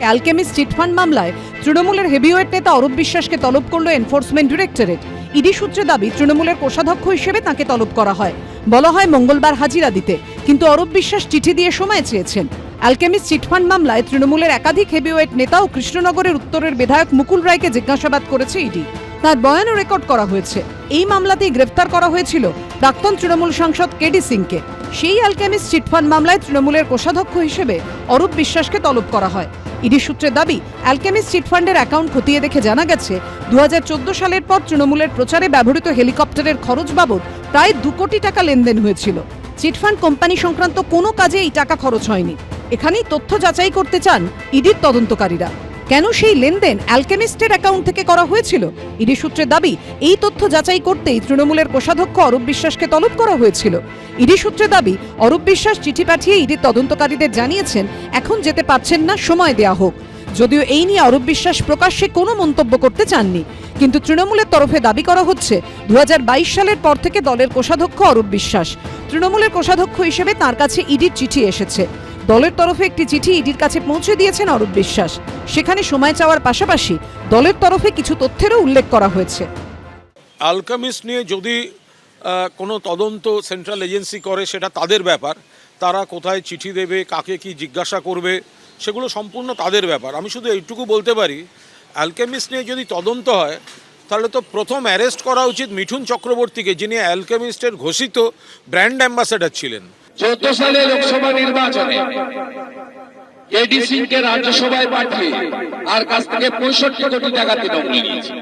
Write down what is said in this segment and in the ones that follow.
Alchemist chit fund মামলায় তৃণমূলের heavyweight নেতা অরূপ বিশ্বাসকে তলব করল এনফোর্সমেন্ট ডিরেক্টরেট। ইডি সূত্রে দাবি তৃণমূলের কোষাধ্যক্ষ হিসেবে তাকে তলব করা হয়। বলা হয় মঙ্গলবার হাজিরা দিতে, কিন্তু অরূপ বিশ্বাস চিঠি দিয়ে সময় চেয়েছেন। অ্যালকেমিস্ট চিটফান্ড মামলায় তৃণমূলের একাধিক হেভিওয়েট নেতা ও কৃষ্ণনগরের উত্তরের বিধায়ক মুকুল রায়কে জিজ্ঞাসাবাদ করেছে ইডি। তার বয়ানও রেকর্ড করা হয়েছে। এই মামলাতেই গ্রেফতার করা হয়েছিল প্রাক্তন তৃণমূল সাংসদ কেডি সিংকে। সেই অ্যালকেমিস্ট চিটফান্ড মামলায় তৃণমূলের কোষাধ্যক্ষ হিসেবে অরূপ বিশ্বাসকে তলব করা হয়। ইডি সূত্রে দাবি অ্যালকেমিস্ট চিটফান্ডের অ্যাকাউন্ট খতিয়ে দেখে জানা গেছে 2014 সালের পর তৃণমূলের প্রচারে ব্যবহৃত হেলিকপ্টারের খরচ বাবদ প্রায় 2 কোটি টাকা লেনদেন হয়েছিল। চিটফান্ড কোম্পানি সংক্রান্ত কোনো কাজে এই টাকা খরচ হয়নি। এখানেই তথ্য যাচাই করতে চান ইডির তদন্তকারীরা। কেন সেই লেনদেন অ্যালকেমিস্টের অ্যাকাউন্ট থেকে করা হয়েছিল? ইডি সূত্রের দাবি এই তথ্য যাচাই করতেই তৃণমূলের কোষাধ্যক্ষ অরূপ বিশ্বাসকে তলব করা হয়েছিল। ইডি সূত্রে দাবি অরূপ বিশ্বাস চিঠি পাঠিয়ে ইডির তদন্তকারীদের জানিয়েছেন এখন যেতে পারছেন না, সময় দেয়া হোক। যদিও এই নিয়ে অরূপ বিশ্বাস প্রকাশ্যে কোনো মন্তব্য করতে চাননি, কিন্তু তৃণমূলের তরফে দাবি করা হচ্ছে 2022 সালের পর থেকে দলের কোষাধ্যক্ষ অরূপ বিশ্বাস। তৃণমূলের কোষাধ্যক্ষ হিসেবে তার কাছে ইডির চিঠি এসেছে। দলের তরফে একটি চিঠি ইডির কাছে পৌঁছে দিয়েছেন অরূপ বিশ্বাস। সেখানে সময় চাওয়ার পাশাপাশি দলের তরফে কিছু তথ্যেরও উল্লেখ করা হয়েছে। অ্যালকেমিস্ট নিয়ে যদি কোনো তদন্ত সেন্ট্রাল এজেন্সি করে সেটা তাদের ব্যাপার। তারা কোথায় চিঠি দেবে, কাকে কি জিজ্ঞাসা করবে, সেগুলো সম্পূর্ণ তাদের ব্যাপার। আমি শুধু এইটুকু বলতে পারি, অ্যালকেমিস্ট নিয়ে যদি তদন্ত হয় তাহলে তো প্রথম অ্যারেস্ট করা উচিত মিঠুন চক্রবর্তীকে, যিনি অ্যালকেমিস্টের ঘোষিত ব্র্যান্ড অ্যাম্বাসেডর ছিলেন। 14 সালে লোকসভা নির্বাচনে কেডি সিংকে রাজ্যসভায় পাঠিয়ে আর কাছ থেকে 65 কোটি টাকা তৃণমূল নিয়েছে,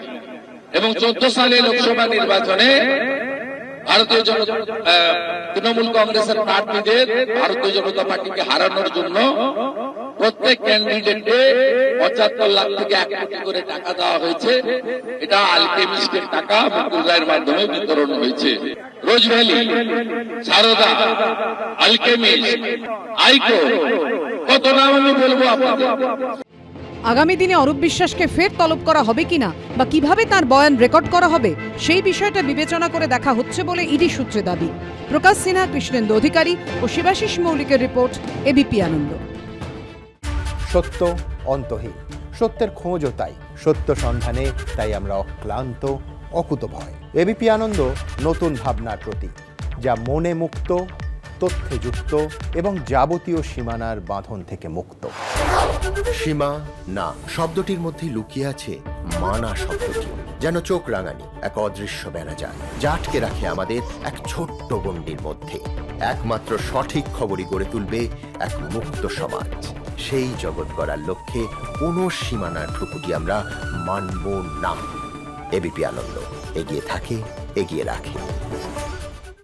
এবং 14 সালে লোকসভা নির্বাচনে তৃণমূল কংগ্রেসের প্রার্থীদের ভারতীয় জনতা পার্টিকে হারানোর জন্য প্রত্যেক ক্যান্ডিডেটকে 75 লাখ থেকে 1 কোটি করে টাকা দেওয়া হয়েছে। এটা অ্যালকেমিস্টের টাকা মুকুল রায়ের মাধ্যমে বিতরণ হয়েছে। রোজ ভ্যালি, সারদা, অ্যালকেমিস্ট, আইকো, কত নাম আমি বলবো আপনাদের। আগামী দিনে অরূপ বিশ্বাসকে ফের তলব করা হবে কিনা বা কিভাবে তার বয়ান রেকর্ড করা হবে সেই বিষয়টা বিবেচনা করে দেখা হচ্ছে বলে ইডি সূত্রে দাবি। প্রকাশ সিনহা, কৃষ্ণেন্দু অধিকারী ও শিবাশিস মৌলিকের রিপোর্ট, এবিপি আনন্দ। সত্য অন্তহীন, সত্যের খোঁজও তাই, সত্য সন্ধানে তাই আমরা অক্লান্ত, অকুতভয়। এবিপি আনন্দ নতুন ভাবনার প্রতীক, যা মনে মুক্ত, তথ্যে যুক্ত এবং যাবতীয় সীমানার বাঁধন থেকে মুক্ত। সীমা না শব্দটির মধ্যে লুকিয়ে আছে মানা শব্দটি, যেন চোখ রাঙানি এক অদৃশ্য বেড়াজাল, যা আটকে রাখে আমাদের এক ছোট্ট গণ্ডির মধ্যে। একমাত্র সঠিক খবরই গড়ে তুলবে এক মুক্ত সমাজ। সেই জগৎ গড়ার লক্ষ্যে কোনো সীমানার ঠুকুটি আমরা মানব না। এবিপি আনন্দ এগিয়ে থাকে, এগিয়ে রাখে।